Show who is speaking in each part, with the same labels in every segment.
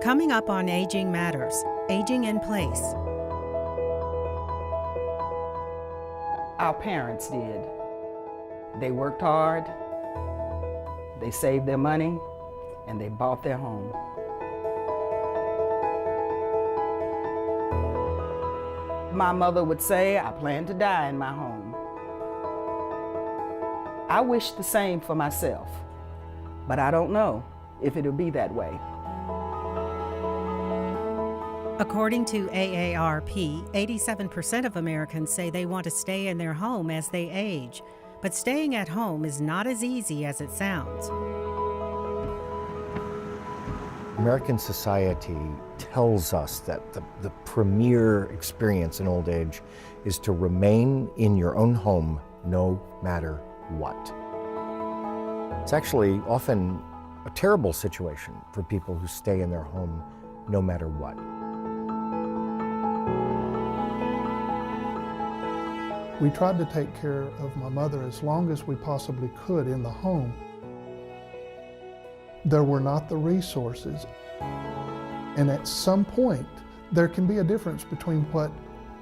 Speaker 1: Coming up on Aging Matters, Aging in Place.
Speaker 2: Our parents did. They worked hard, they saved their money, and they bought their home. My mother would say, I plan to die in my home. I wish the same for myself, but I don't know if it'll be that way.
Speaker 1: According to AARP, 87% of Americans say they want to stay in their home as they age. But staying at home is not as easy as it sounds.
Speaker 3: American society tells us that the premier experience in old age is to remain in your own home no matter what. It's actually often a terrible situation for people who stay in their home no matter what.
Speaker 4: We tried to take care of my mother as long as we possibly could in the home. There were not the resources. And at some point, there can be a difference between what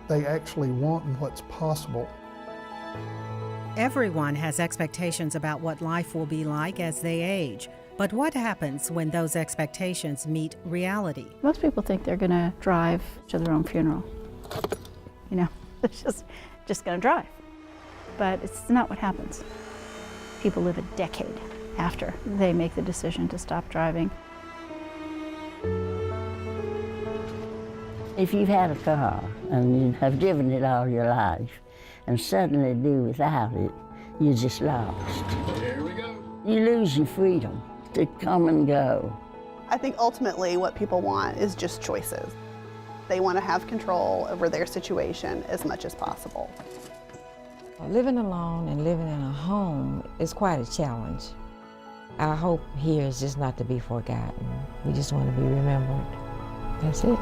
Speaker 4: they actually want and what's possible.
Speaker 1: Everyone has expectations about what life will be like as they age. But what happens when those expectations meet reality?
Speaker 5: Most people think they're going to drive to their own funeral. You know, it's just going to drive. But it's not what happens. People live a decade after they make the decision to stop driving.
Speaker 6: If you've had a car and you have driven it all your life and suddenly do without it, you're just lost.
Speaker 7: Here we go.
Speaker 6: You lose your freedom to come and go.
Speaker 8: I think ultimately what people want is just choices. They want to have control over their situation as much as possible.
Speaker 9: Living alone and living in a home is quite a challenge. Our hope here is just not to be forgotten. We just want to be remembered. That's it.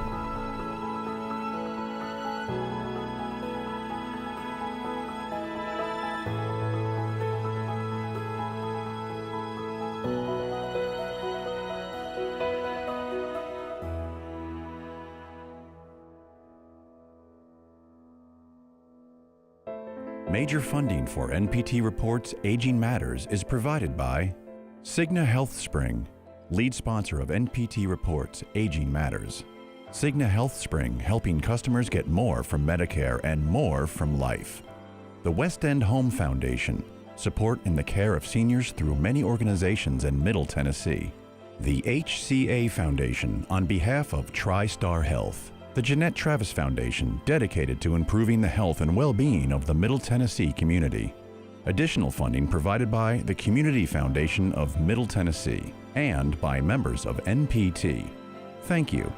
Speaker 10: Major funding for NPT Report's Aging Matters is provided by Cigna Health Spring, lead sponsor of NPT Report's Aging Matters. Cigna Health Spring, helping customers get more from Medicare and more from life. The West End Home Foundation, support in the care of seniors through many organizations in Middle Tennessee. The HCA Foundation, on behalf of TriStar Health. The Jeanette Travis Foundation, dedicated to improving the health and well-being of the Middle Tennessee community. Additional funding provided by the Community Foundation of Middle Tennessee and by members of NPT. Thank you.